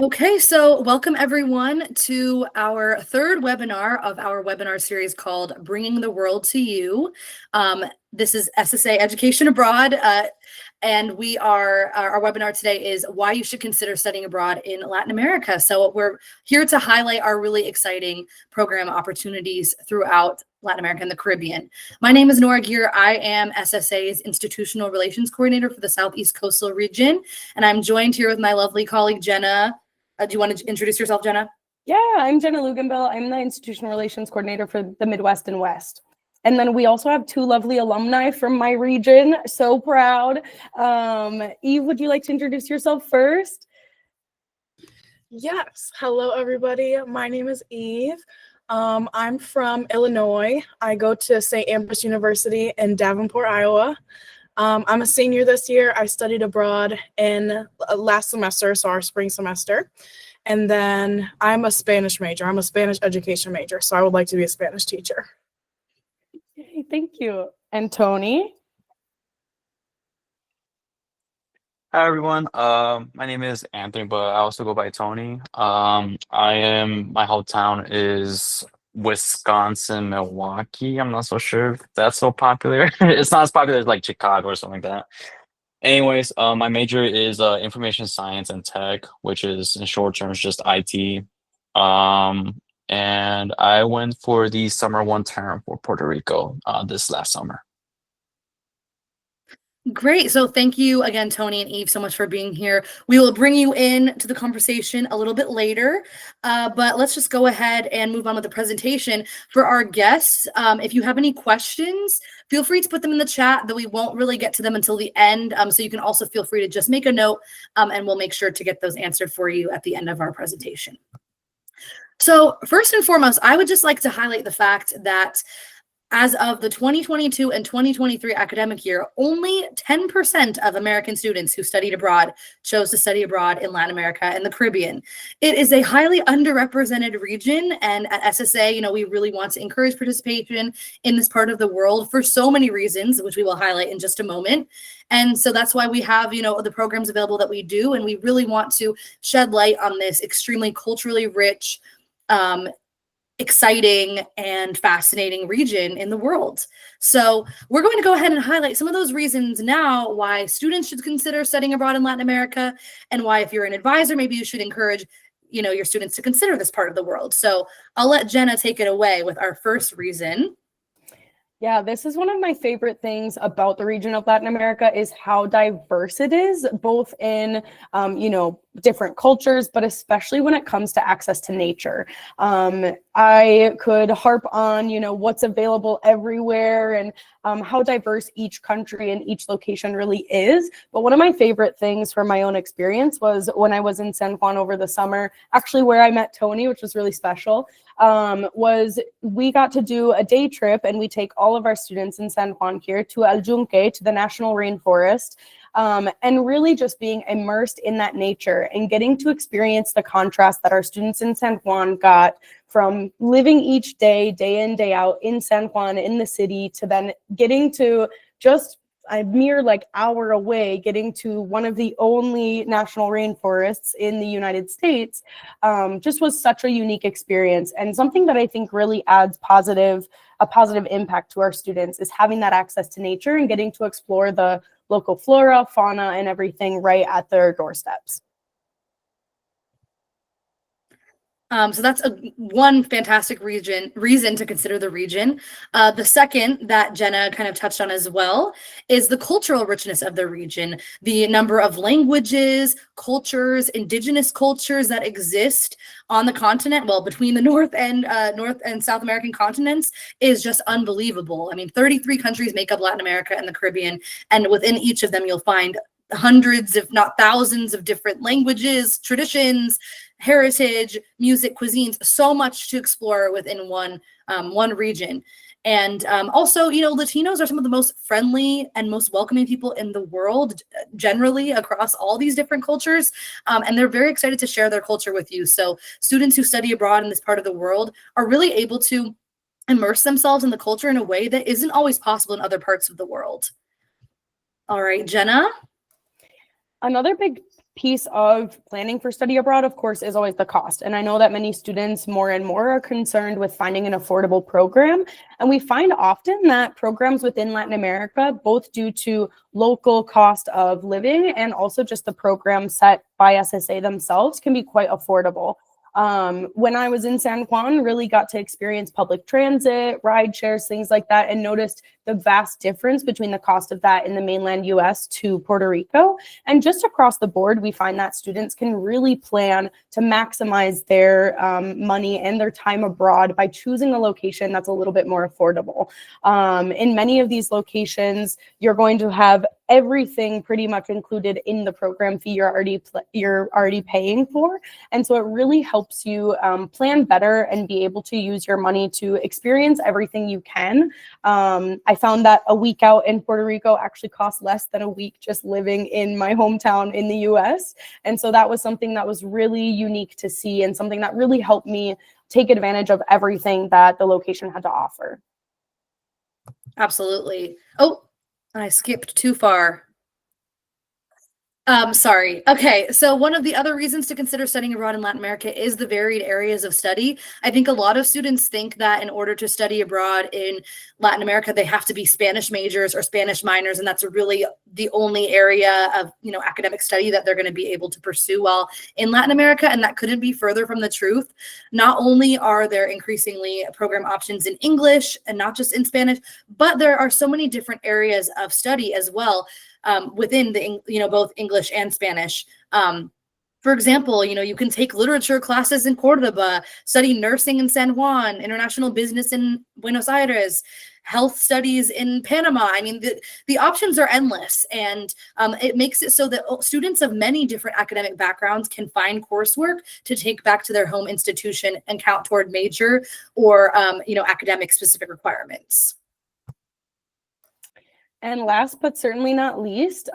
Okay, so welcome everyone to our third webinar of our webinar series called Bringing the World to You. This is SSA Education Abroad, and our webinar today is why you should consider studying abroad in Latin America. So we're here to highlight our really exciting program opportunities throughout Latin America and the Caribbean. My name is Nora Gear. I am SSA's Institutional Relations Coordinator for the Southeast Coastal Region, and I'm joined here with my lovely colleague, Jenna. Do you want to introduce yourself, Jenna? Yeah, I'm Jenna Luganbill. I'm the Institutional Relations Coordinator for the Midwest and West. And then we also have two lovely alumni from my region. So proud. Eve, would you like to introduce yourself first? Yes. Hello, everybody. My name is Eve. I'm from Illinois. I go to St. Ambrose University in Davenport, Iowa. I'm a senior this year. I studied abroad in last semester, so our spring semester. And then I'm a Spanish major. I'm a Spanish education major, so I would like to be a Spanish teacher. Hey, thank you. And Tony? Hi everyone. My name is Anthony, but I also go by Tony. My hometown is Wisconsin, Milwaukee. I'm not so sure if that's so popular. It's not as popular as like Chicago or something like that. Anyways, my major is information science and tech, which is in short terms just IT. And I went for the summer one term for Puerto Rico this last summer. Great. So thank you again, Tony and Eve, so much for being here. We will bring you in to the conversation a little bit later, but let's just go ahead and move on with the presentation. For our guests, if you have any questions, feel free to put them in the chat, though we won't really get to them until the end. So you can also feel free to just make a note, and we'll make sure to get those answered for you at the end of our presentation. So first and foremost, I would just like to highlight the fact that as of the 2022 and 2023 academic year, only 10% of American students who studied abroad chose to study abroad in Latin America and the Caribbean. It is a highly underrepresented region, and at SSA, we really want to encourage participation in this part of the world for so many reasons, which we will highlight in just a moment. And so that's why we have, the programs available that we do, and we really want to shed light on this extremely culturally rich, exciting and fascinating region in the world. So we're going to go ahead and highlight some of those reasons now why students should consider studying abroad in Latin America, and why, if you're an advisor, maybe you should encourage your students to consider this part of the world. So I'll let Jenna take it away with our first reason. Yeah, this is one of my favorite things about the region of Latin America is how diverse it is, both in, different cultures, but especially when it comes to access to nature. I could harp on, what's available everywhere and how diverse each country and each location really is. But one of my favorite things from my own experience was when I was in San Juan over the summer, actually where I met Tony, which was really special. Was we got to do a day trip, and we take all of our students in San Juan here to El Yunque, to the national rainforest, and really just being immersed in that nature and getting to experience the contrast that our students in San Juan got from living each day in, day out in San Juan, in the city, to then getting to just a mere hour away, getting to one of the only national rainforests in the United States. Just was such a unique experience, and something that I think really adds a positive impact to our students is having that access to nature and getting to explore the local flora, fauna, and everything right at their doorsteps. So that's one fantastic reason to consider the region. The second that Jenna kind of touched on as well is the cultural richness of the region. The number of languages, cultures, indigenous cultures that exist on the continent, well, between the North and South American continents, is just unbelievable. I mean, 33 countries make up Latin America and the Caribbean, and within each of them, you'll find hundreds, if not thousands, of different languages, traditions, heritage, music, cuisines, so much to explore within one region. And also, Latinos are some of the most friendly and most welcoming people in the world, generally across all these different cultures. And they're very excited to share their culture with you. So students who study abroad in this part of the world are really able to immerse themselves in the culture in a way that isn't always possible in other parts of the world. All right, Jenna? Another big piece of planning for study abroad, of course, is always the cost. And I know that many students more and more are concerned with finding an affordable program. And we find often that programs within Latin America, both due to local cost of living and also just the program set by SSA themselves, can be quite affordable. When I was in San Juan, really got to experience public transit, ride shares, things like that, and noticed the vast difference between the cost of that in the mainland US to Puerto Rico. And just across the board, we find that students can really plan to maximize their money and their time abroad by choosing a location that's a little bit more affordable. In many of these locations, you're going to have everything pretty much included in the program fee you're already paying for. And so it really helps you plan better and be able to use your money to experience everything you can. I found that a week out in Puerto Rico actually cost less than a week just living in my hometown in the US. And so that was something that was really unique to see and something that really helped me take advantage of everything that the location had to offer. Absolutely. Oh, I skipped too far. Sorry. Okay, so one of the other reasons to consider studying abroad in Latin America is the varied areas of study. I think a lot of students think that in order to study abroad in Latin America, they have to be Spanish majors or Spanish minors, and that's really the only area of, academic study that they're going to be able to pursue while in Latin America, and that couldn't be further from the truth. Not only are there increasingly program options in English and not just in Spanish, but there are so many different areas of study as well. Within the both English and Spanish. For example, you can take literature classes in Cordoba, study nursing in San Juan, international business in Buenos Aires, health studies in Panama. I mean, the options are endless, and it makes it so that students of many different academic backgrounds can find coursework to take back to their home institution and count toward major or academic specific requirements. And last but certainly not least,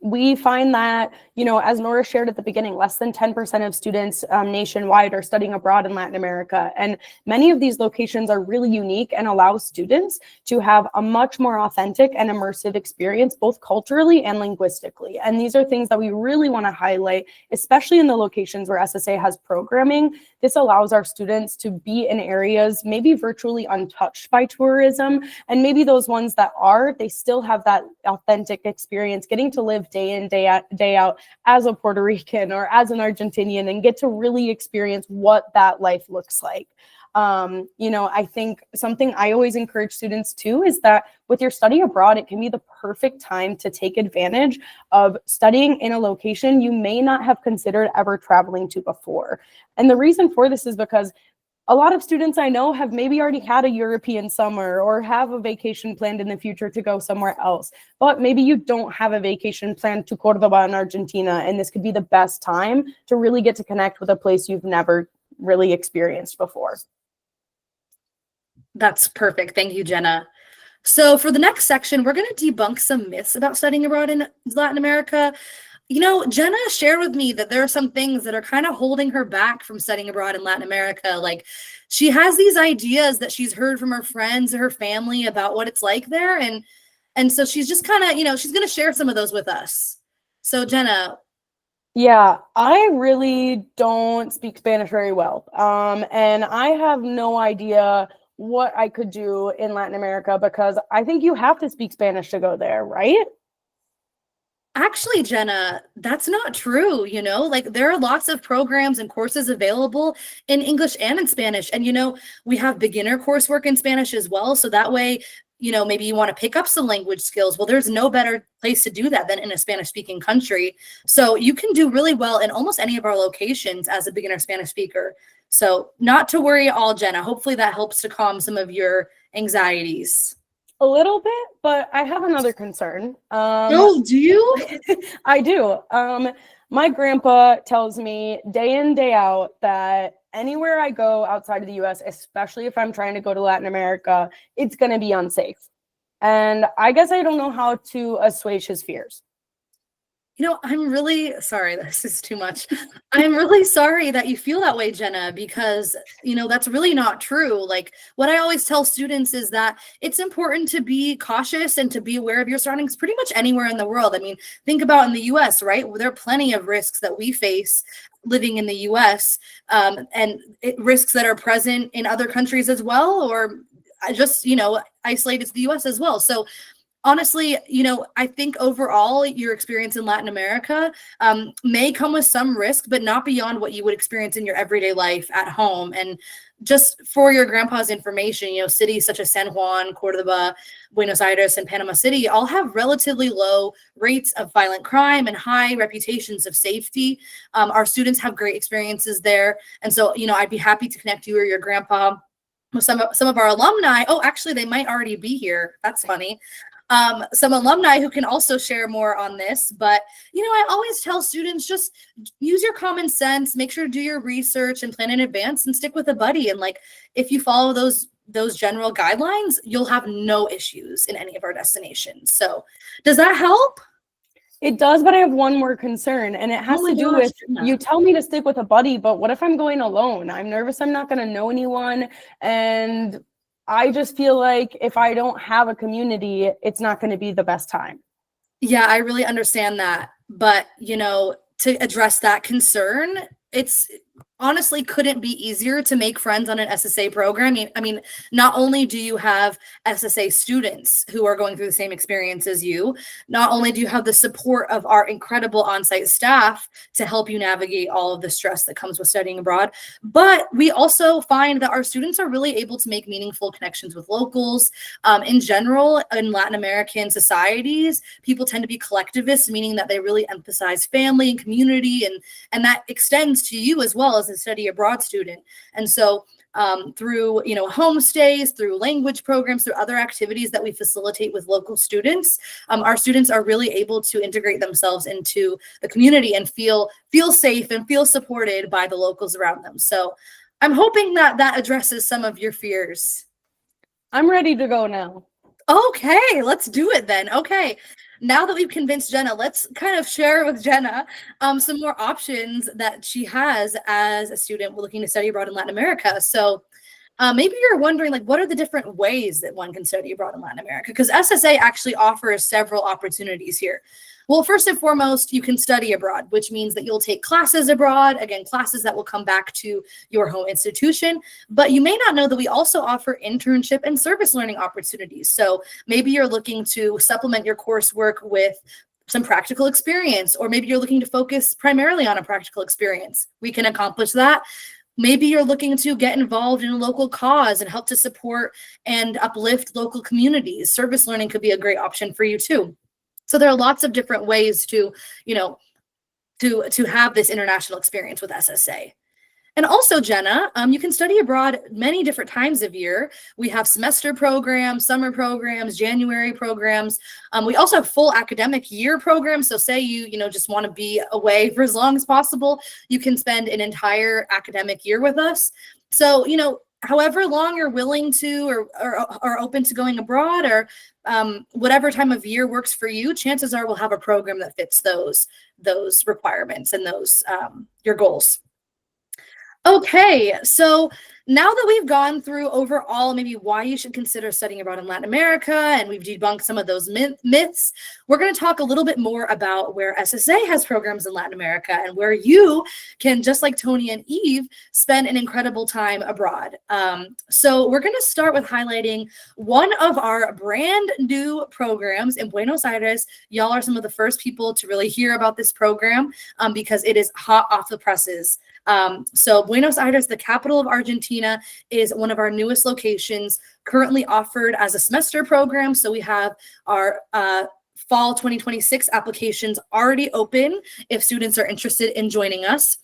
we find that, as Nora shared at the beginning, less than 10% of students nationwide are studying abroad in Latin America. And many of these locations are really unique and allow students to have a much more authentic and immersive experience, both culturally and linguistically. And these are things that we really want to highlight, especially in the locations where SSA has programming. This allows our students to be in areas maybe virtually untouched by tourism, and maybe those ones that are, they still have that authentic experience, getting to live day in, day out as a Puerto Rican or as an Argentinian and get to really experience what that life looks like. I think something I always encourage students to is that with your study abroad, it can be the perfect time to take advantage of studying in a location you may not have considered ever traveling to before. And the reason for this is because a lot of students I know have maybe already had a European summer or have a vacation planned in the future to go somewhere else. But maybe you don't have a vacation planned to Cordoba in Argentina, and this could be the best time to really get to connect with a place you've never really experienced before. That's perfect. Thank you, Jenna. So for the next section, we're going to debunk some myths about studying abroad in Latin America. Jenna shared with me that there are some things that are kind of holding her back from studying abroad in Latin America. Like, she has these ideas that she's heard from her friends, her family about what it's like there. And so she's just kind of, she's going to share some of those with us. So Jenna. Yeah, I really don't speak Spanish very well. And I have no idea what I could do in Latin America because I think you have to speak Spanish to go there, right? Actually, Jenna, that's not true. Like, there are lots of programs and courses available in English and in Spanish. And, we have beginner coursework in Spanish as well. So that way, maybe you want to pick up some language skills. Well, there's no better place to do that than in a Spanish speaking country. So you can do really well in almost any of our locations as a beginner Spanish speaker. So not to worry at all, Jenna. Hopefully that helps to calm some of your anxieties. A little bit, but I have another concern. Oh, do you? I do. My grandpa tells me day in, day out that anywhere I go outside of the US, especially if I'm trying to go to Latin America, it's going to be unsafe. And I guess I don't know how to assuage his fears. I'm really sorry. This is too much. I'm really sorry that you feel that way, Jenna, because, that's really not true. Like, what I always tell students is that it's important to be cautious and to be aware of your surroundings pretty much anywhere in the world. I mean, think about in the US, right? There are plenty of risks that we face living in the US, and risks that are present in other countries as well, or just, isolated to the US as well. So, honestly, I think overall your experience in Latin America may come with some risk, but not beyond what you would experience in your everyday life at home. And just for your grandpa's information, cities such as San Juan, Cordoba, Buenos Aires, and Panama City all have relatively low rates of violent crime and high reputations of safety. Our students have great experiences there. And so, I'd be happy to connect you or your grandpa with some of our alumni. Oh, actually, they might already be here. That's funny. Some alumni who can also share more on this. But, I always tell students, just use your common sense, make sure to do your research and plan in advance and stick with a buddy. And like, if you follow those general guidelines, you'll have no issues in any of our destinations. So does that help? It does, but I have one more concern, and it has Oh my to do gosh, with, Jenna. you tell me to stick with a buddy, but what if I'm going alone? I'm nervous I'm not going to know anyone, and I just feel like if I don't have a community, it's not going to be the best time. Yeah, I really understand that. But, to address that concern, it's honestly couldn't be easier to make friends on an SSA program. I mean, not only do you have SSA students who are going through the same experience as you, not only do you have the support of our incredible on-site staff to help you navigate all of the stress that comes with studying abroad, but we also find that our students are really able to make meaningful connections with locals. In general, in Latin American societies, people tend to be collectivists, meaning that they really emphasize family and community, and that extends to you as well as a study abroad student. And so through homestays, through language programs, through other activities that we facilitate with local students, our students are really able to integrate themselves into the community and feel safe and feel supported by the locals around them. So I'm hoping that addresses some of your fears. I'm ready to go now. Okay, let's do it then. Okay, now that we've convinced Jenna, let's kind of share with Jenna some more options that she has as a student looking to study abroad in Latin America. So maybe you're wondering, like, what are the different ways that one can study abroad in Latin America? Because SSA actually offers several opportunities here. Well, first and foremost, you can study abroad, which means that you'll take classes abroad, again, classes that will come back to your home institution. But you may not know that we also offer internship and service learning opportunities. So maybe you're looking to supplement your coursework with some practical experience, or maybe you're looking to focus primarily on a practical experience. We can accomplish that. Maybe you're looking to get involved in a local cause and help to support and uplift local communities. Service learning could be a great option for you too. So there are lots of different ways to have this international experience with SSA. And also, Jenna, you can study abroad many different times of year. We have semester programs, summer programs, January programs. We also have full academic year programs. So say you just want to be away for as long as possible, you can spend an entire academic year with us. So, however long you're willing to or open to going abroad, or whatever time of year works for you, chances are we'll have a program that fits those requirements and those your goals. Okay, so now that we've gone through overall maybe why you should consider studying abroad in Latin America, and we've debunked some of those myths, we're going to talk a little bit more about where SSA has programs in Latin America and where you can, just like Tony and Eve, spend an incredible time abroad. So we're going to start with highlighting one of our brand new programs in Buenos Aires. Y'all are some of the first people to really hear about this program because it is hot off the presses. So Buenos Aires, the capital of Argentina, is one of our newest locations, currently offered as a semester program. So we have our fall 2026 applications already open if students are interested in joining us.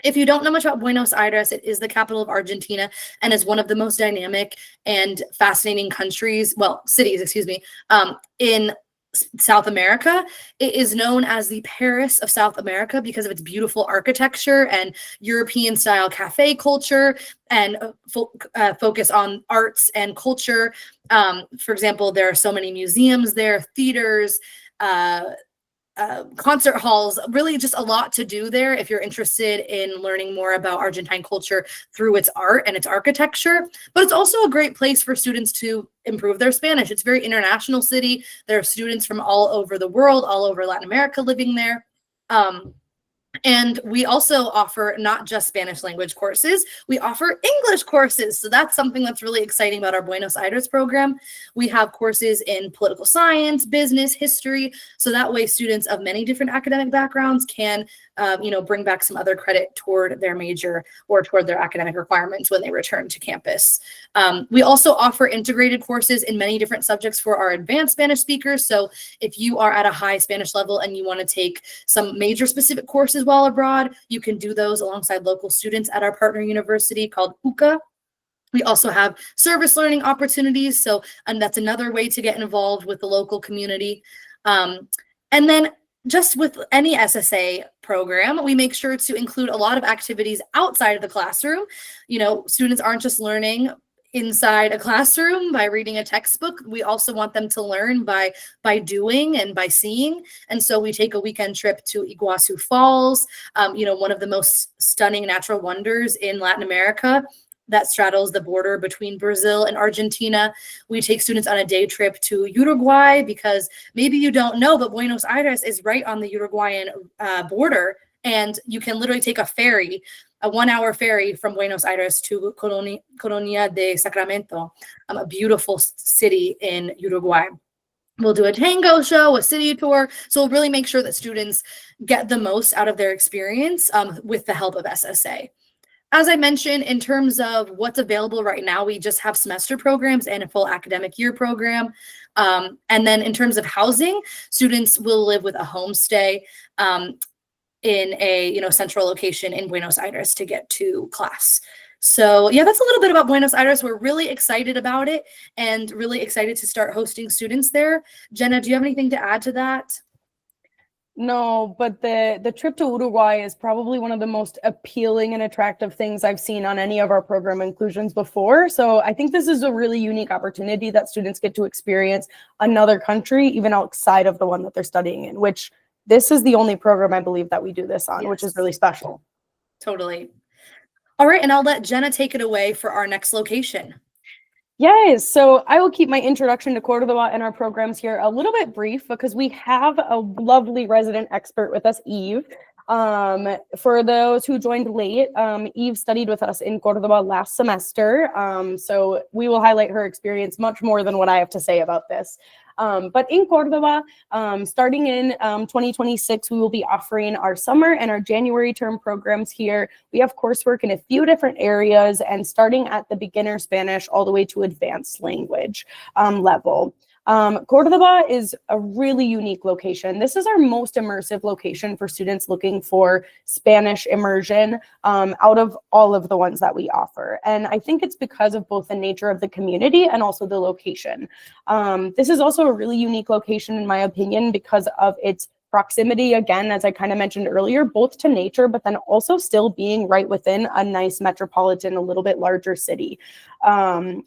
If you don't know much about Buenos Aires, it is the capital of Argentina and is one of the most dynamic and fascinating cities, in South America. It is known as the Paris of South America because of its beautiful architecture and European style cafe culture and focus on arts and culture. For example, there are so many museums there, theaters, concert halls, really just a lot to do there if you're interested in learning more about Argentine culture through its art and its architecture. But it's also a great place for students to improve their Spanish. It's a very international city. There are students from all over the world, all over Latin America living there. And we also offer not just Spanish language courses, we offer English courses. So that's something that's really exciting about our Buenos Aires program. We have courses in political science, business, history. So that way students of many different academic backgrounds can bring back some other credit toward their major or toward their academic requirements when they return to campus. We also offer integrated courses in many different subjects for our advanced Spanish speakers. So if you are at a high Spanish level and you want to take some major specific courses while abroad, you can do those alongside local students at our partner university called UCA. We also have service learning opportunities. And that's another way to get involved with the local community. And then just with any SSA program, we make sure to include a lot of activities outside of the classroom. Students aren't just learning inside a classroom by reading a textbook. We also want them to learn by doing and by seeing. And so we take a weekend trip to Iguazu Falls, one of the most stunning natural wonders in Latin America that straddles the border between Brazil and Argentina. We take students on a day trip to Uruguay because maybe you don't know, but Buenos Aires is right on the Uruguayan border. And you can literally take a ferry, a 1-hour ferry from Buenos Aires to Colonia de Sacramento, a beautiful city in Uruguay. We'll do a tango show, a city tour. So we'll really make sure that students get the most out of their experience with the help of SSA. As I mentioned, in terms of what's available right now, we just have semester programs and a full academic year program. And then in terms of housing, students will live with a homestay in a central location in Buenos Aires to get to class. So yeah, that's a little bit about Buenos Aires. We're really excited about it and really excited to start hosting students there. Jenna, do you have anything to add to that? No, but the trip to Uruguay is probably one of the most appealing and attractive things I've seen on any of our program inclusions before. So I think this is a really unique opportunity that students get to experience another country, even outside of the one that they're studying in, which this is the only program I believe that we do this on, which is really special. Totally. All right, and I'll let Jenna take it away for our next location. Yes, so I will keep my introduction to Cordoba and our programs here a little bit brief because we have a lovely resident expert with us, Eve. For those who joined late, Eve studied with us in Cordoba last semester, so we will highlight her experience much more than what I have to say about this. But in Cordoba, starting in 2026, we will be offering our summer and our January term programs here. We have coursework in a few different areas and starting at the beginner Spanish all the way to advanced language level. Cordoba is a really unique location. This is our most immersive location for students looking for Spanish immersion out of all of the ones that we offer. And I think it's because of both the nature of the community and also the location. This is also a really unique location, in my opinion, because of its proximity, again, as I kind of mentioned earlier, both to nature, but then also still being right within a nice metropolitan, a little bit larger city.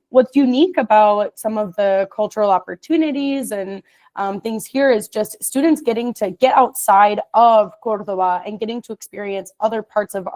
What's unique about some of the cultural opportunities and things here is just students getting to get outside of Cordoba and getting to experience other parts of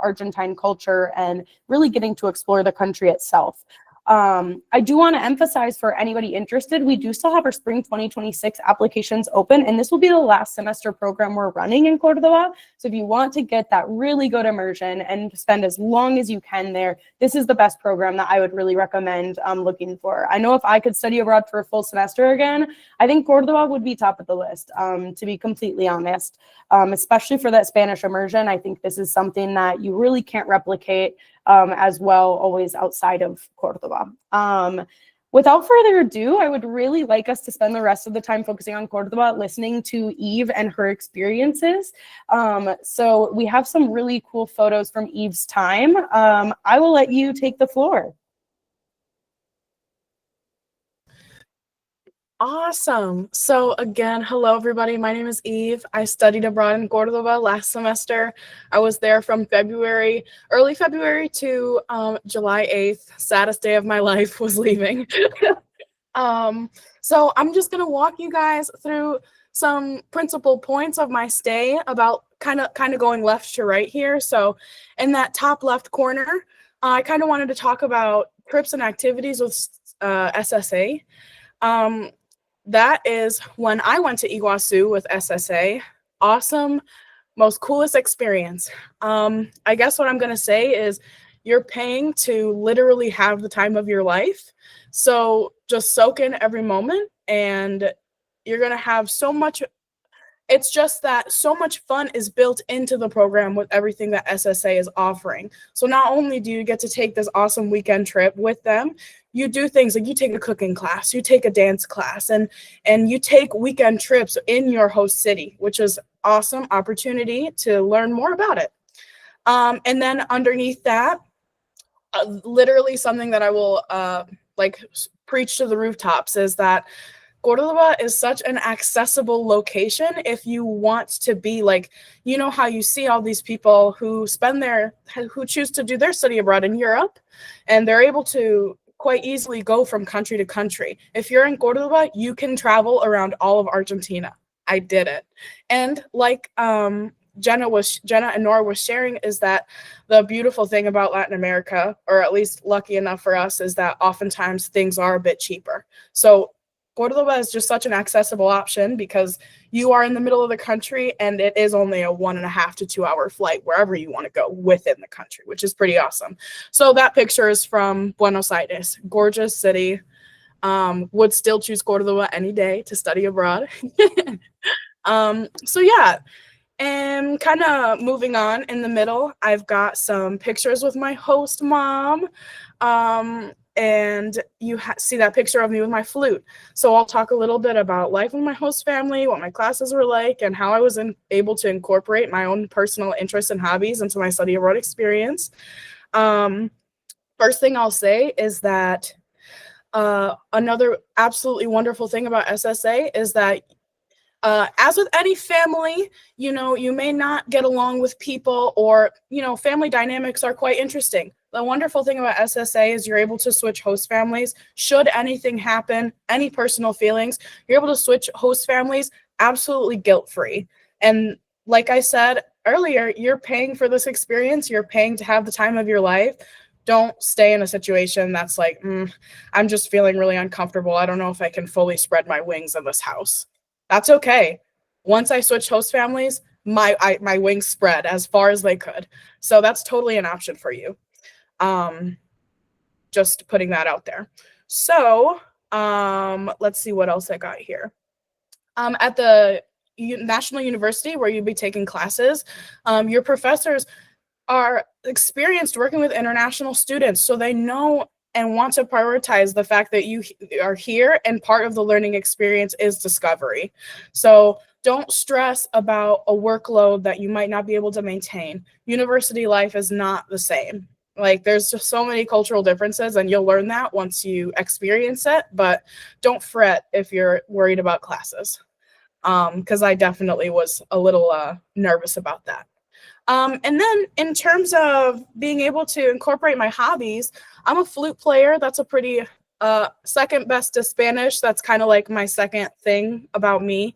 Argentine culture and really getting to explore the country itself. I do want to emphasize for anybody interested, we do still have our spring 2026 applications open, and this will be the last semester program we're running in Cordoba. So if you want to get that really good immersion and spend as long as you can there, this is the best program that I would really recommend looking for. I know if I could study abroad for a full semester again, I think Cordoba would be top of the list, to be completely honest, especially for that Spanish immersion. I think this is something that you really can't replicate as well, always outside of Cordoba. Without further ado, I would really like us to spend the rest of the time focusing on Cordoba, listening to Eve and her experiences. So we have some really cool photos from Eve's time. I will let you take the floor. Awesome. So again, hello everybody. My name is Eve. I studied abroad in Cordoba last semester. I was there from early February to July 8th. Saddest day of my life was leaving. So I'm just gonna walk you guys through some principal points of my stay about kind of going left to right here. So in that top left corner, I kind of wanted to talk about trips and activities with SSA. That is when I went to Iguazu with SSA. Awesome, most coolest experience. I guess what I'm going to say is you're paying to literally have the time of your life. So just soak in every moment, and you're going to have so much. It's just that so much fun is built into the program with everything that SSA is offering. So not only do you get to take this awesome weekend trip with them, you do things like you take a cooking class, you take a dance class, and you take weekend trips in your host city, which is awesome opportunity to learn more about it. And then underneath that, literally something that I will preach to the rooftops is that Cordoba is such an accessible location if you want to be like, you know how you see all these people who choose to do their study abroad in Europe, and they're able to quite easily go from country to country. If you're in Cordoba, you can travel around all of Argentina. I did it. And like Jenna and Nora was sharing, is that the beautiful thing about Latin America, or at least lucky enough for us, is that oftentimes things are a bit cheaper. So Cordoba is just such an accessible option because you are in the middle of the country, and it is only a 1.5 to 2 hour flight wherever you want to go within the country, which is pretty awesome. So that picture is from Buenos Aires, gorgeous city. Would still choose Cordoba any day to study abroad. So yeah, and kind of moving on in the middle, I've got some pictures with my host mom. And you see that picture of me with my flute. So I'll talk a little bit about life with my host family, what my classes were like, and how I was able to incorporate my own personal interests and hobbies into my study abroad experience. First thing I'll say is that another absolutely wonderful thing about SSA is that as with any family, you may not get along with people, or, family dynamics are quite interesting. The wonderful thing about SSA is you're able to switch host families. Should anything happen, any personal feelings, you're able to switch host families absolutely guilt-free. And like I said earlier, you're paying for this experience. You're paying to have the time of your life. Don't stay in a situation that's like, I'm just feeling really uncomfortable. I don't know if I can fully spread my wings in this house. That's okay. Once I switched host families, my wings spread as far as they could. So that's totally an option for you. Just putting that out there. So let's see what else I got here. At the National University where you'll be taking classes, your professors are experienced working with international students, so they know and want to prioritize the fact that you are here, and part of the learning experience is discovery. So don't stress about a workload that you might not be able to maintain. University life is not the same. Like, there's just so many cultural differences, and you'll learn that once you experience it, but don't fret if you're worried about classes. Because I definitely was a little nervous about that. And then in terms of being able to incorporate my hobbies, I'm a flute player. That's a pretty second best to Spanish. That's kind of like my second thing about me.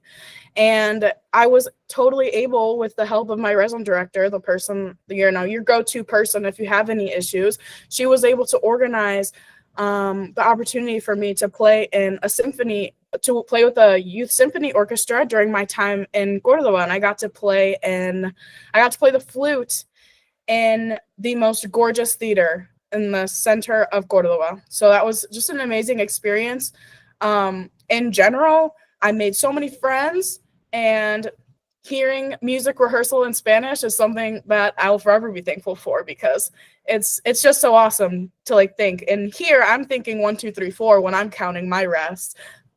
And I was totally able, with the help of my resident director, the person, your go-to person if you have any issues, she was able to organize the opportunity for me to play in a symphony, to play with a youth symphony orchestra during my time in Cordoba. And I got to play the flute in the most gorgeous theater in the center of Cordoba. So that was just an amazing experience. In general, I made so many friends, and hearing music rehearsal in Spanish is something that I'll forever be thankful for, because it's just so awesome to think. And here I'm thinking 1, 2, 3, 4 when I'm counting my rests.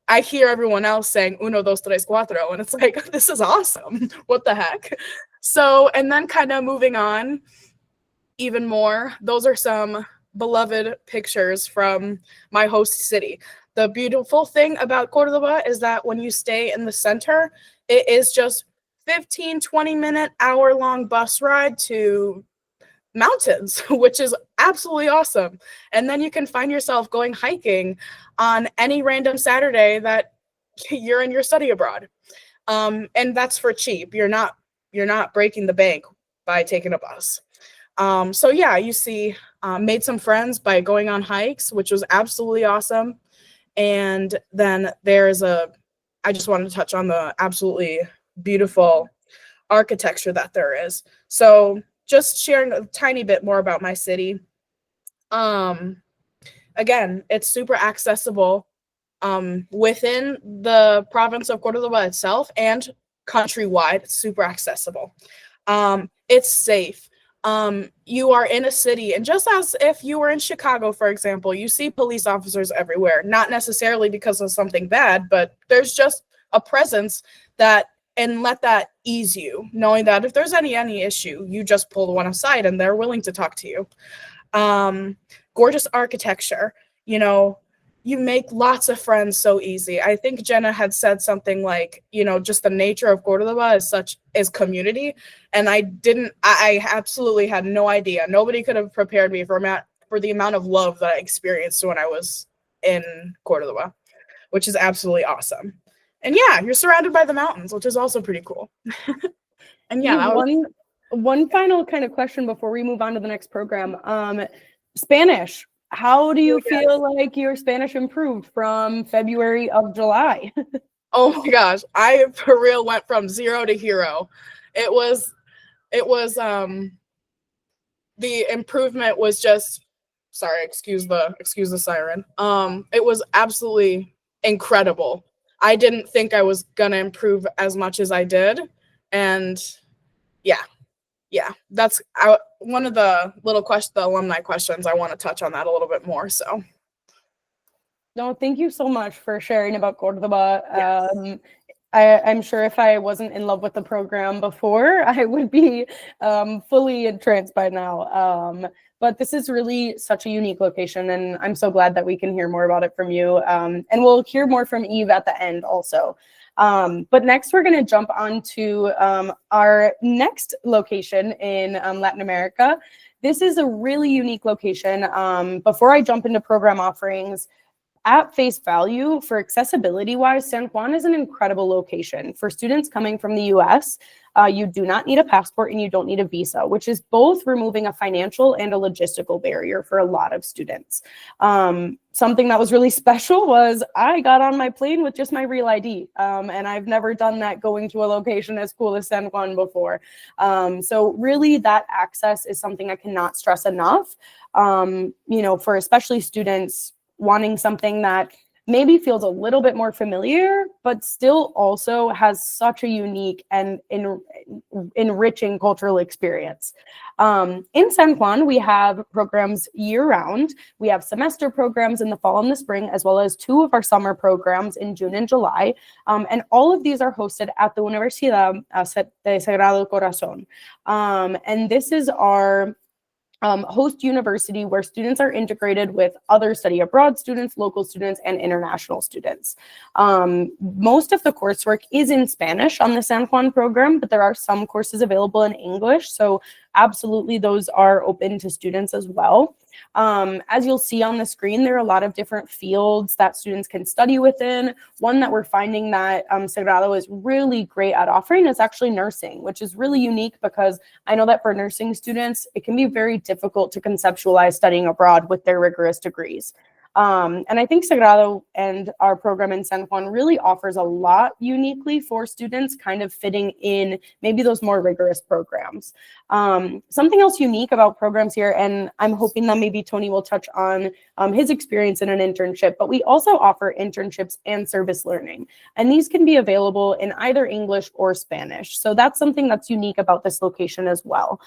I hear everyone else saying 1, 2, 3, 4, and it's like, this is awesome. What the heck? So, and then kind of moving on even more, those are some beloved pictures from my host city. The beautiful thing about Cordoba is that when you stay in the center, it is just 15, 20-minute, hour-long bus ride to mountains, which is absolutely awesome. And then you can find yourself going hiking on any random Saturday that you're in your study abroad. And that's for cheap. You're not breaking the bank by taking a bus. So yeah, you see, made some friends by going on hikes, which was absolutely awesome. And then I just wanted to touch on the absolutely beautiful architecture that there is. So just sharing a tiny bit more about my city. Again, it's super accessible within the province of Cordoba itself and countrywide. It's super accessible. It's safe. You are in a city, and just as if you were in Chicago, for example, you see police officers everywhere, not necessarily because of something bad, but there's just a presence and let that ease you, knowing that if there's any issue, you just pull the one aside and they're willing to talk to you. Gorgeous architecture, you make lots of friends so easy. I think Jenna had said something like, just the nature of Cordoba is community. And I absolutely had no idea. Nobody could have prepared me for the amount of love that I experienced when I was in Cordoba, which is absolutely awesome. And yeah, you're surrounded by the mountains, which is also pretty cool. And yeah, one final kind of question before we move on to the next program. Spanish. How do you feel like your Spanish improved from February of July? Oh my gosh, I for real went from 0 to hero. It was the improvement was just, sorry, excuse the siren. It was absolutely incredible. I didn't think I was gonna improve as much as I did, and yeah, that's one of the the alumni questions. I want to touch on that a little bit more. So, no, thank you so much for sharing about Cordoba. Yes. I'm sure if I wasn't in love with the program before, I would be fully entranced by now. But this is really such a unique location, and I'm so glad that we can hear more about it from you. And we'll hear more from Eve at the end also. But next, we're going to jump on to our next location in Latin America. This is a really unique location. Before I jump into program offerings, at face value, for accessibility wise, San Juan is an incredible location. For students coming from the US, you do not need a passport and you don't need a visa, which is both removing a financial and a logistical barrier for a lot of students. Something that was really special was I got on my plane with just my real ID. And I've never done that going to a location as cool as San Juan before. So really that access is something I cannot stress enough, for especially students wanting something that maybe feels a little bit more familiar, but still also has such a unique and enriching cultural experience. In San Juan, we have programs year-round. We have semester programs in the fall and the spring, as well as 2 of our summer programs in June and July. And all of these are hosted at the Universidad de Sagrado Corazón. And this is our host university where students are integrated with other study abroad students, local students, and international students. Most of the coursework is in Spanish on the San Juan program, but there are some courses available in English. So absolutely, those are open to students as well. As you'll see on the screen, there are a lot of different fields that students can study within. One that we're finding that Sagrado is really great at offering is actually nursing, which is really unique because I know that for nursing students, it can be very difficult to conceptualize studying abroad with their rigorous degrees. And I think Sagrado and our program in San Juan really offers a lot uniquely for students kind of fitting in maybe those more rigorous programs. Something else unique about programs here, and I'm hoping that maybe Tony will touch on his experience in an internship, but we also offer internships and service learning. And these can be available in either English or Spanish. So that's something that's unique about this location as well.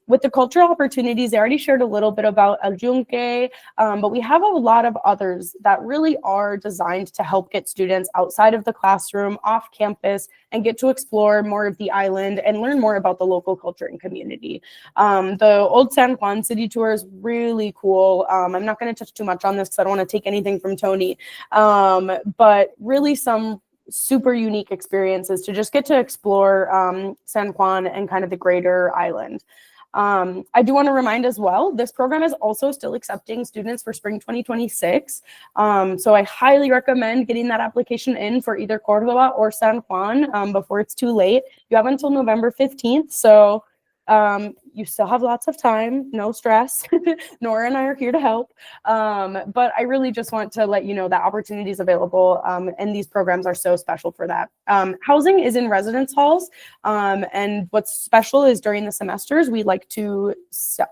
With the cultural opportunities, I already shared a little bit about El Yunque, but we have a lot of others that really are designed to help get students outside of the classroom, off campus, and get to explore more of the island and learn more about the local culture and community. The Old San Juan City Tour is really cool. I'm not going to touch too much on this because I don't want to take anything from Tony, but really some super unique experiences to just get to explore San Juan and kind of the greater island. I do want to remind as well, this program is also still accepting students for spring 2026. So I highly recommend getting that application in for either Cordova or San Juan before it's too late. You have until November 15th. So you still have lots of time, no stress. Nora and I are here to help. But I really just want to let you know that opportunity is available, and these programs are so special for that. Housing is in residence halls, and what's special is during the semesters, we like to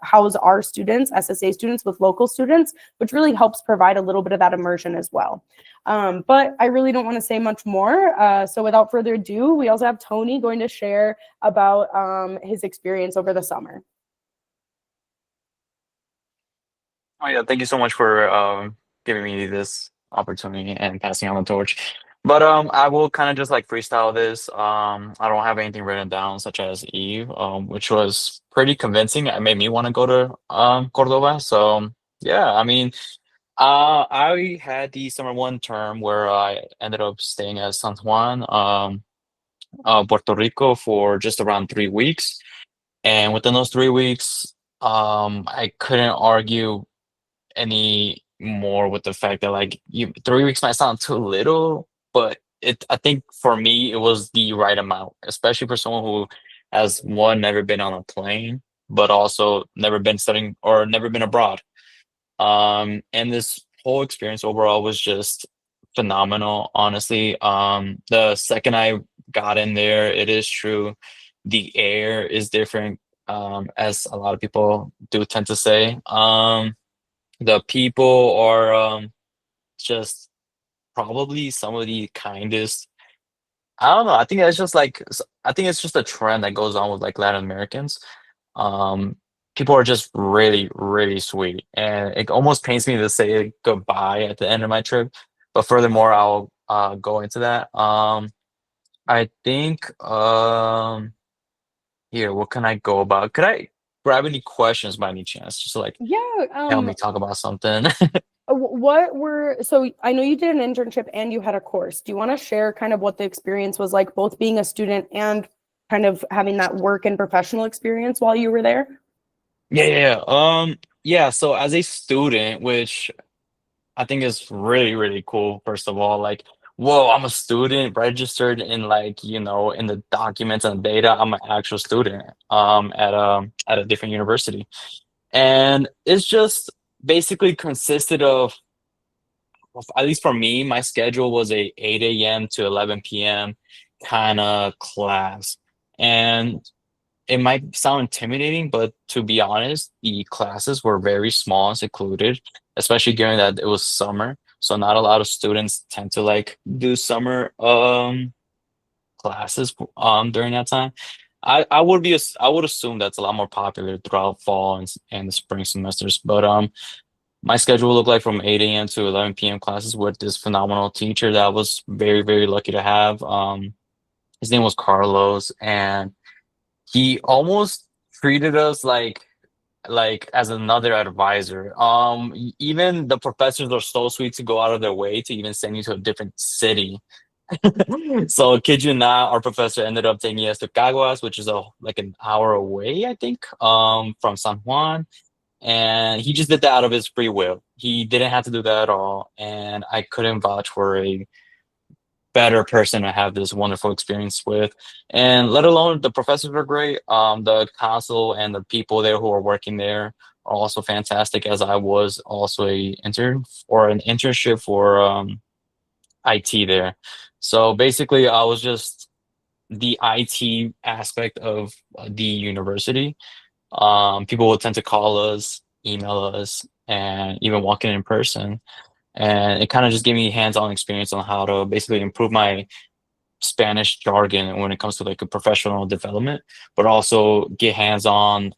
house our students, SSA students, with local students, which really helps provide a little bit of that immersion as well. But I really don't want to say much more. So without further ado, we also have Tony going to share about his experience over the summer. Oh yeah, thank you so much for giving me this opportunity and passing on the torch. But I will kind of just like freestyle this. I don't have anything written down, such as Eve, which was pretty convincing. It made me want to go to Cordova. So yeah, I mean, I had the summer one term where I ended up staying at San Juan, Puerto Rico for just around 3 weeks. And within those 3 weeks, I couldn't argue any more with the fact that like 3 weeks might sound too little, but I think for me it was the right amount, especially for someone who has one never been on a plane, but also never been studying or never been abroad. And this whole experience overall was just phenomenal, honestly. The second I got in there, it is true, the air is different, as a lot of people do tend to say. The people are just probably some of the kindest. I don't know. I think it's just like I think it's just a trend that goes on with like Latin Americans. Um, People are just really, really sweet, and it almost pains me to say goodbye at the end of my trip. But furthermore, I'll go into that. I think here, what can I go about? Could I grab any questions by any chance, just to like Yeah. help me talk about something? So I know you did an internship and you had a course. Do you want to share kind of what the experience was like, both being a student and kind of having that work and professional experience while you were there? Yeah. So as a student, which I think is really, really cool, first of all, like, whoa, I'm a student registered in like, in the documents and data, I'm an actual student at a different university. And it's just basically consisted of, at least for me, my schedule was a 8 a.m. to 11 p.m. kind of class. And it might sound intimidating, but to be honest, the classes were very small and secluded, especially given that it was summer. So not a lot of students tend to like do summer classes during that time. I would assume that's a lot more popular throughout fall and the spring semesters. But my schedule looked like from 8 a.m. to 11 p.m. classes with this phenomenal teacher that I was very, very lucky to have. His name was Carlos, and he almost treated us like as another advisor. Even the professors are so sweet to go out of their way to even send you to a different city. So kid you not, our professor ended up taking us to Caguas, which is like an hour away, I think, from San Juan. And he just did that out of his free will. He didn't have to do that at all. And I couldn't vouch for a better person to have this wonderful experience with. And let alone the professors were great. The council and the people there who are working there are also fantastic, as I was also a intern or an internship for IT there. So basically I was just the IT aspect of the university. People will tend to call us, email us, and even walk in person. And it kind of just gave me hands-on experience on how to basically improve my Spanish jargon when it comes to like a professional development, but also get hands-on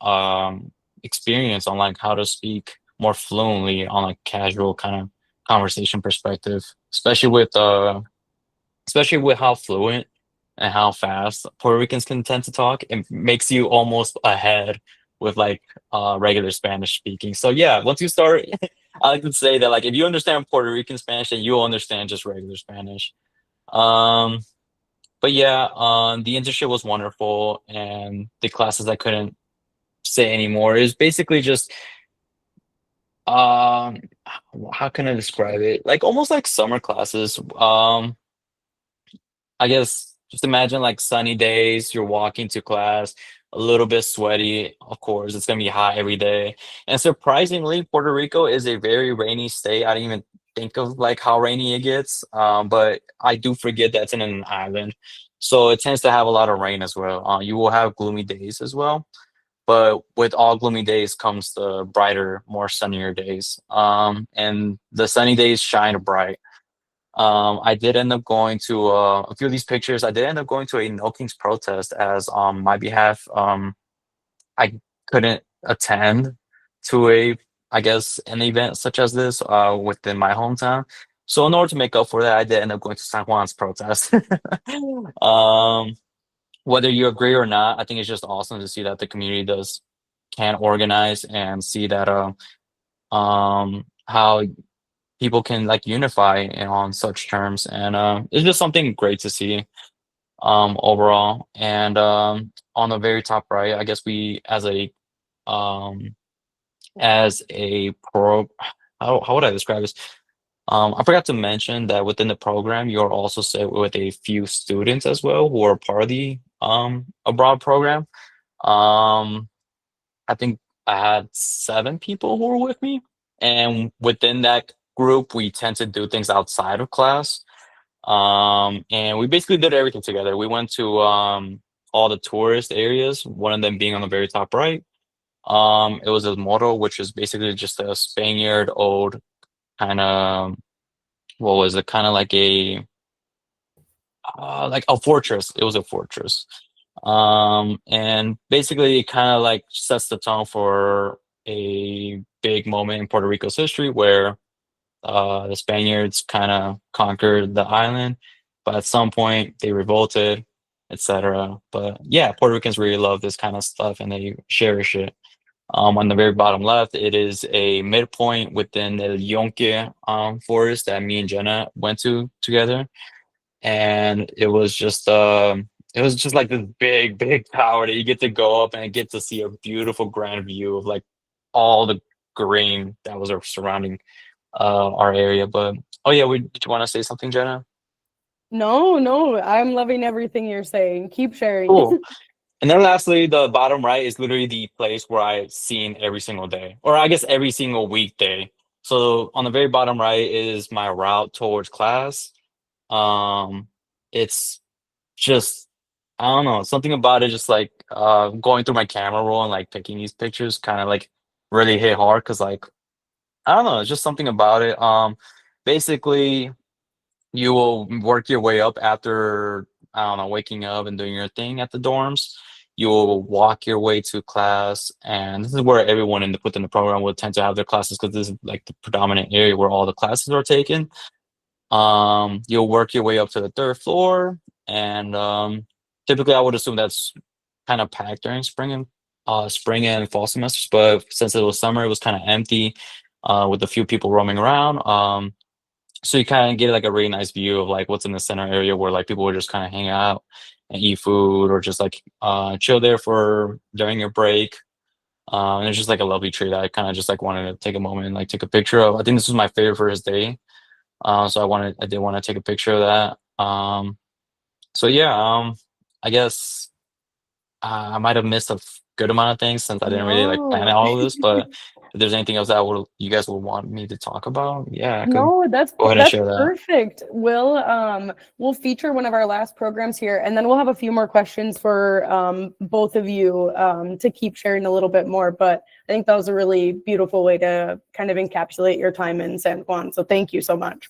experience on like how to speak more fluently on a casual kind of conversation perspective, especially with how fluent and how fast Puerto Ricans can tend to talk. It makes you almost ahead with like regular Spanish speaking. So yeah, once you start, I like to say that like if you understand Puerto Rican Spanish, then you'll understand just regular Spanish. Um, but yeah, the internship was wonderful, and the classes I couldn't say anymore. It's basically just um how can I describe it? Like almost like summer classes. I guess just imagine like sunny days, you're walking to class, a little bit sweaty, of course, it's gonna be hot every day. And surprisingly, Puerto Rico is a very rainy state. I didn't even think of like how rainy it gets. But I do forget that's in an island. So it tends to have a lot of rain as well. You will have gloomy days as well. But with all gloomy days comes the brighter, more sunnier days. And the sunny days shine bright. I did end up going to a few of these pictures. I did end up going to a No Kings protest as my behalf. I couldn't attend to a, I guess, an event such as this within my hometown. So in order to make up for that, I did end up going to San Juan's protest. um, whether you agree or not, I think it's just awesome to see that the community does can organize and see that how people can like unify on such terms, and it's just something great to see overall. And on the very top right, I guess we um as a pro how would I describe this? I forgot to mention that within the program you're also set with a few students as well who are part of the abroad program. um I think I had 7 people who were with me, and within that group, we tend to do things outside of class. And we basically did everything together. We went to all the tourist areas, one of them being on the very top right. It was a motto, which is basically just a Spaniard old kind of, what was it? Kind of like a fortress. It was a fortress. And basically it kind of like sets the tone for a big moment in Puerto Rico's history where the Spaniards kind of conquered the island, but at some point they revolted, etc. But yeah, Puerto Ricans really love this kind of stuff and they cherish it. On the very bottom left, it is a midpoint within the Yonke forest that me and Jenna went to together, and it was just like this big tower that you get to go up and get to see a beautiful grand view of like all the green that was surrounding our area. But oh yeah, did you want to say something, Jenna? No, no, I'm loving everything you're saying. Keep sharing. Cool. And then lastly, the bottom right is literally the place where I've seen every single day, or I guess every single weekday. So on the very bottom right is my route towards class. Um, it's just, I don't know, something about it, just like going through my camera roll and like taking these pictures kind of like really hit hard because like I don't know, it's just something about it. Basically you will work your way up after, I don't know, waking up and doing your thing at the dorms. You will walk your way to class, and this is where everyone within the program will tend to have their classes because this is like the predominant area where all the classes are taken. You'll work your way up to the third floor, and typically I would assume that's kind of packed during spring and fall semesters, but since it was summer, it was kind of empty, with a few people roaming around. So you kind of get like a really nice view of like what's in the center area where like people would just kind of hang out and eat food or just like chill there for during your break. And it's just like a lovely tree that I kind of just like wanted to take a moment and like take a picture of. I think this was my favorite first day. So I did want to take a picture of that. So yeah, I guess I might have missed good amount of things since I didn't really like plan No. all of this. But if there's anything else that you guys would want me to talk about, yeah, I could No, that's go ahead and that's share that. perfect. We'll feature one of our last programs here, and then we'll have a few more questions for both of you to keep sharing a little bit more. But I think that was a really beautiful way to kind of encapsulate your time in San Juan. So thank you so much.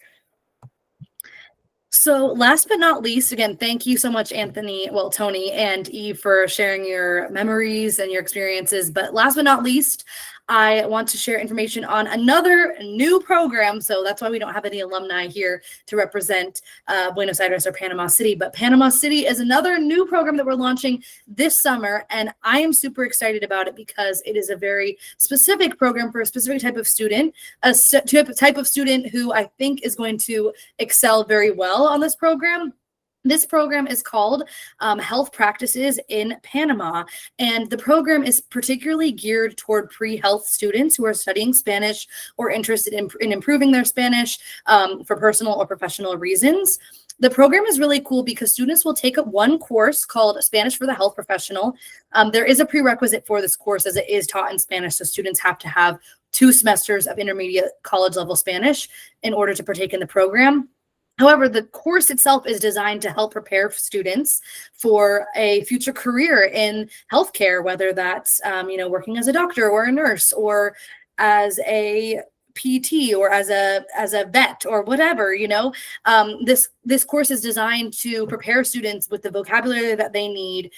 So last but not least, again, thank you so much, Tony and Eve, for sharing your memories and your experiences. But last but not least, I want to share information on another new program. So that's why we don't have any alumni here to represent Buenos Aires or Panama City. But Panama City is another new program that we're launching this summer. And I am super excited about it because it is a very specific program for a specific type of student, type of student who I think is going to excel very well on this program. This program is called Health Practices in Panama, and the program is particularly geared toward pre-health students who are studying Spanish or interested in improving their Spanish for personal or professional reasons. The program is really cool because students will take up one course called Spanish for the Health Professional. There is a prerequisite for this course as it is taught in Spanish, so students have to have 2 semesters of intermediate college level Spanish in order to partake in the program. However, the course itself is designed to help prepare students for a future career in healthcare, whether that's working as a doctor or a nurse or as a PT or as a vet or whatever. This course is designed to prepare students with the vocabulary that they need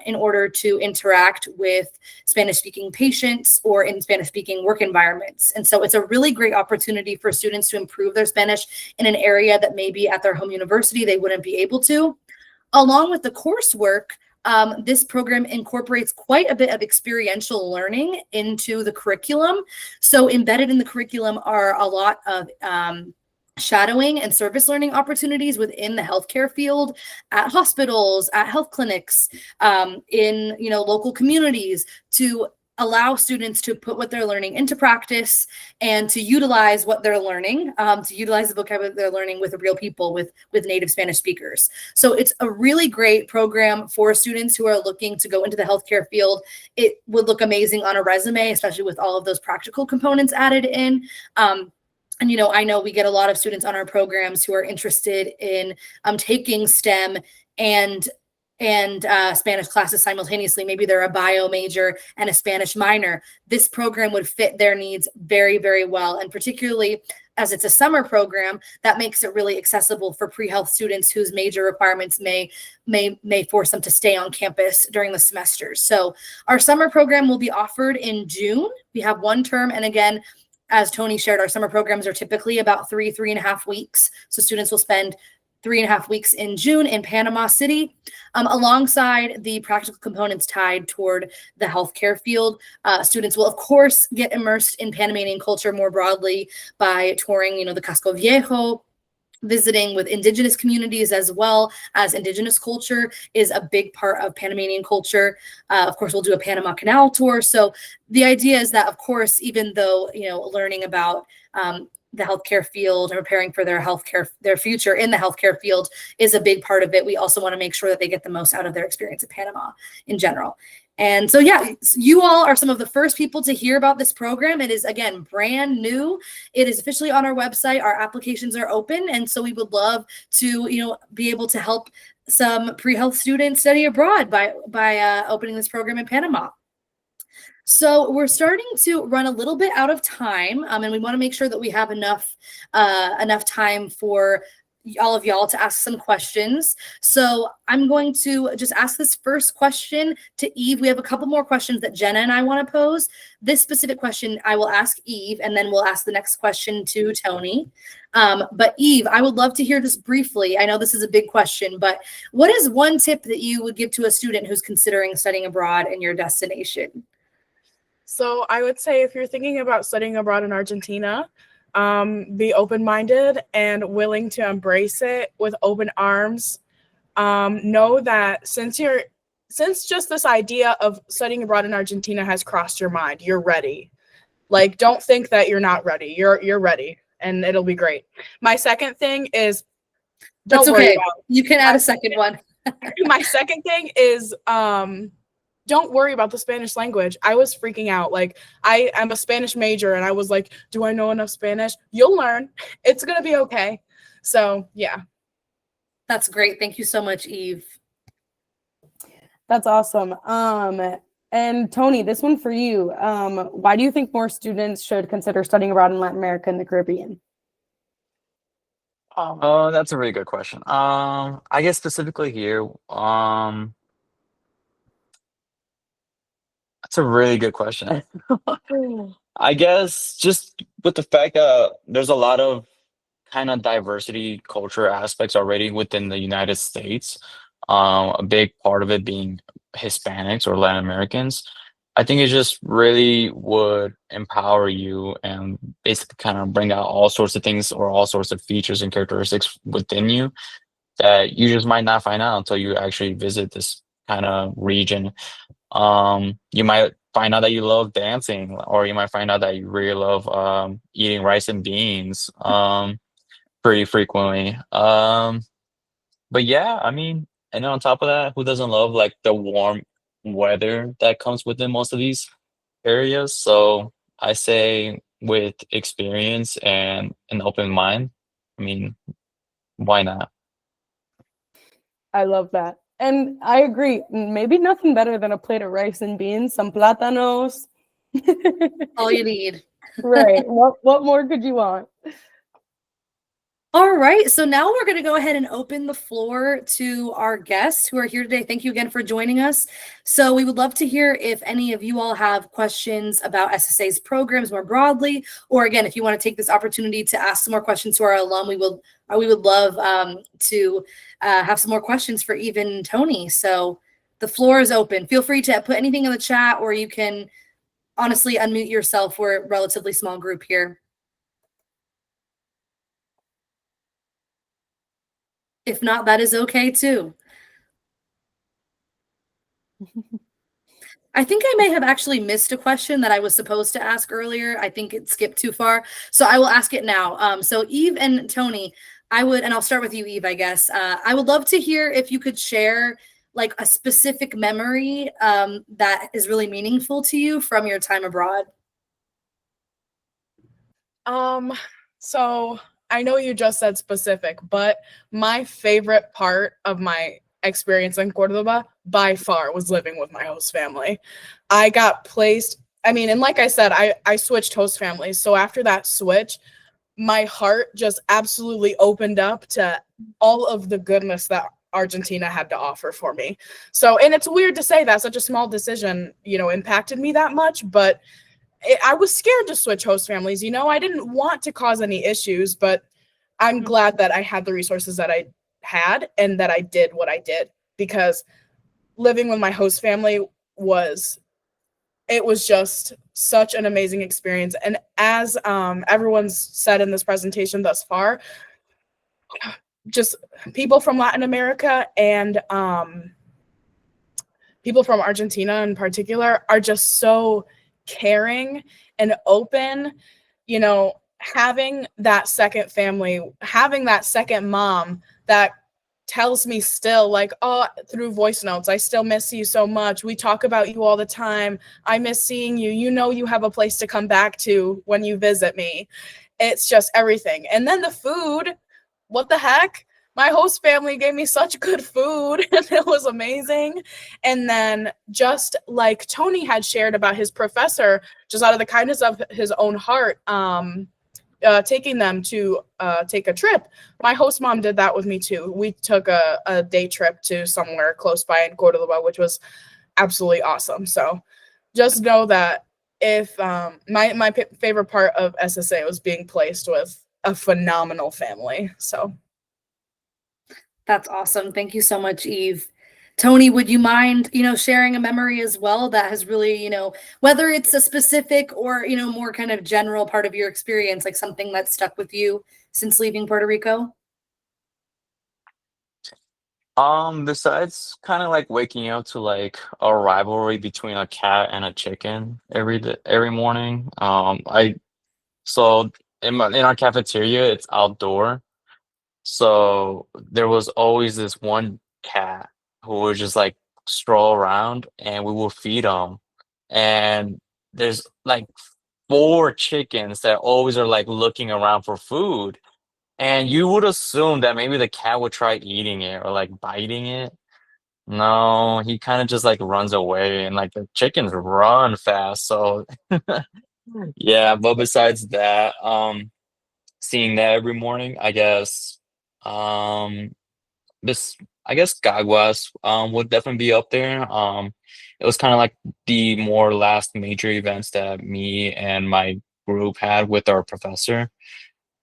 in order to interact with Spanish-speaking patients or in Spanish-speaking work environments. And so it's a really great opportunity for students to improve their Spanish in an area that maybe at their home university they wouldn't be able to. Along with the coursework, this program incorporates quite a bit of experiential learning into the curriculum. So embedded in the curriculum are a lot of shadowing and service learning opportunities within the healthcare field, at hospitals, at health clinics, in local communities, to allow students to put what they're learning into practice and to utilize what they're learning, to utilize the vocabulary they're learning with real people, with native Spanish speakers. So it's a really great program for students who are looking to go into the healthcare field. It would look amazing on a resume, especially with all of those practical components added in. I know we get a lot of students on our programs who are interested in taking STEM and Spanish classes simultaneously. Maybe they're a bio major and a Spanish minor. This program would fit their needs very, very well. And particularly as it's a summer program, that makes it really accessible for pre-health students whose major requirements may force them to stay on campus during the semester. So our summer program will be offered in June. We have 1 term. And again, as Tony shared, our summer programs are typically about 3.5 weeks. So students will spend 3.5 weeks in June in Panama City, alongside the practical components tied toward the healthcare field. Students will, of course, get immersed in Panamanian culture more broadly by touring, the Casco Viejo, visiting with indigenous communities, as well as indigenous culture is a big part of Panamanian culture. Of course, we'll do a Panama Canal tour. So the idea is that, of course, even though, learning about the healthcare field and preparing for their future in the healthcare field is a big part of it, we also want to make sure that they get the most out of their experience in Panama in general. And so, yeah, you all are some of the first people to hear about this program. It is, again, brand new. It is officially on our website. Our applications are open. And so we would love to, be able to help some pre-health students study abroad by opening this program in Panama. So we're starting to run a little bit out of time, and we want to make sure that we have enough time for all of y'all to ask some questions. So I'm going to just ask this first question to Eve. We have a couple more questions that Jenna and I want to pose. This specific question I will ask Eve, and then we'll ask the next question to Tony. But Eve, I would love to hear just briefly. I know this is a big question, but what is one tip that you would give to a student who's considering studying abroad in your destination? So I would say if you're thinking about studying abroad in Argentina, be open-minded and willing to embrace it with open arms. Know that since just this idea of studying abroad in Argentina has crossed your mind, you're ready. Like, don't think that you're not ready. You're ready, and it'll be great. My second thing is, That's okay. You can add a second one. My second thing is, don't worry about the Spanish language. I was freaking out. Like, I am a Spanish major and I was like, do I know enough Spanish? You'll learn. It's going to be okay. So, yeah. That's great. Thank you so much, Eve. That's awesome. And Tony, this one for you. Why do you think more students should consider studying abroad in Latin America and the Caribbean? That's a really good question. I guess specifically here, that's a really good question. I guess just with the fact that there's a lot of kind of diversity culture aspects already within the United States, a big part of it being Hispanics or Latin Americans. I think it just really would empower you and basically kind of bring out all sorts of things or all sorts of features and characteristics within you that you just might not find out until you actually visit this kind of region. You might find out that you love dancing, or you might find out that you really love eating rice and beans pretty frequently. But yeah, I mean, and then on top of that, who doesn't love like the warm weather that comes within most of these areas? So I say with experience and an open mind, I mean, why not? I love that. And I agree. Maybe nothing better than a plate of rice and beans, some plátanos. All you need. Right. What more could you want? All right, so now we're going to go ahead and open the floor to our guests who are here today. Thank you again for joining us. So we would love to hear if any of you all have questions about SSA's programs more broadly, or again, if you want to take this opportunity to ask some more questions to our alum, we would love to have some more questions for Eve and Tony. So the floor is open. Feel free to put anything in the chat, or you can honestly unmute yourself. We're a relatively small group here. If not, that is okay too. I think I may have actually missed a question that I was supposed to ask earlier. I think it skipped too far. So I will ask it now. So Eve and Tony, and I'll start with you, Eve, I guess. I would love to hear if you could share like a specific memory that is really meaningful to you from your time abroad. So I know you just said specific, but my favorite part of my experience in Cordoba by far was living with my host family. I got placed, I mean, and like I said, I switched host families. So after that switch, my heart just absolutely opened up to all of the goodness that Argentina had to offer for me. So, and it's weird to say that such a small decision, impacted me that much, but I was scared to switch host families. I didn't want to cause any issues, but I'm glad that I had the resources that I had and that I did what I did, because living with my host family was just such an amazing experience. And as everyone's said in this presentation thus far, just people from Latin America and people from Argentina in particular are just so caring and open. Having that second family, having that second mom that tells me still, like, oh, through voice notes, I still miss you so much. We talk about you all the time. I miss seeing you. You have a place to come back to when you visit me. It's just everything. And then the food, what the heck? My host family gave me such good food and it was amazing. And then just like Tony had shared about his professor, just out of the kindness of his own heart, taking them to take a trip. My host mom did that with me too. We took a day trip to somewhere close by in Cordoba, which was absolutely awesome. So just know that if my favorite part of SSA was being placed with a phenomenal family. So That's awesome. Thank you so much, Eve. Tony, would you mind, sharing a memory as well that has really, whether it's a specific or, more kind of general part of your experience, like something that stuck with you since leaving Puerto Rico? Besides kind of like waking up to like a rivalry between a cat and a chicken every morning. So in our cafeteria, it's outdoor. So there was always this one cat who would just like stroll around and we will feed him. And there's like four chickens that always are like looking around for food. And you would assume that maybe the cat would try eating it or like biting it. No, he kind of just like runs away and like the chickens run fast. So yeah, but besides that, seeing that every morning, I guess. Um, this I guess Gaguas would definitely be up there. It was kind of like the more last major events that me and my group had with our professor.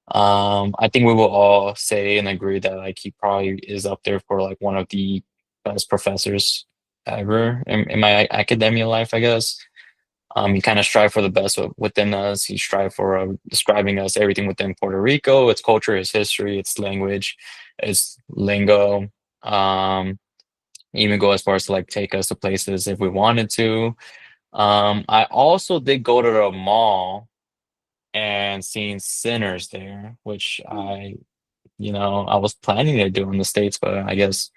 I think we will all say and agree that like he probably is up there for like one of the best professors ever in my academia life, I guess. He kind of strive for the best within us. He strive for describing us everything within Puerto Rico, its culture, its history, its language, It's lingo. Even go as far as to like take us to places if we wanted to. I also did go to the mall and seen Sinners there, which I was planning to do in the States, but I guess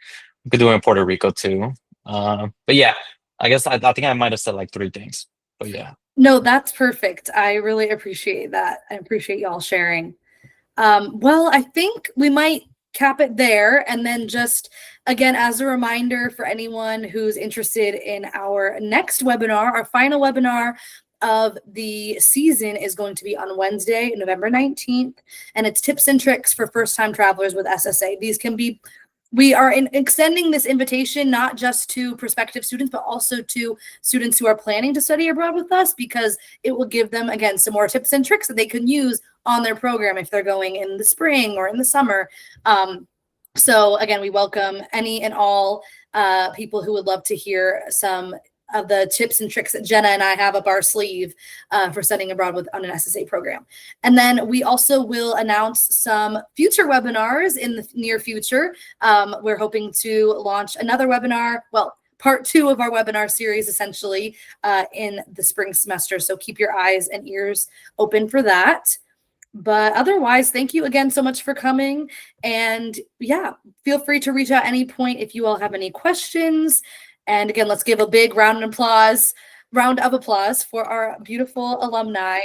we could do it in Puerto Rico too. But yeah, I guess I think I might have said like three things. But yeah. No, that's perfect. I really appreciate that. I appreciate y'all sharing. Well, I think we might cap it there. And then just again, as a reminder for anyone who's interested in our next webinar, our final webinar of the season is going to be on Wednesday, November 19th. And it's tips and tricks for first-time travelers with SSA. We are extending this invitation not just to prospective students, but also to students who are planning to study abroad with us, because it will give them, again, some more tips and tricks that they can use on their program if they're going in the spring or in the summer. So again, we welcome any and all people who would love to hear some of the tips and tricks that Jenna and I have up our sleeve for studying abroad on an SSA program. And then we also will announce some future webinars in the near future. We're hoping to launch another webinar, well, part 2 of our webinar series, essentially, in the spring semester. So keep your eyes and ears open for that. But otherwise, thank you again so much for coming. And yeah, feel free to reach out at any point if you all have any questions. And again, let's give a big round of applause for our beautiful alumni.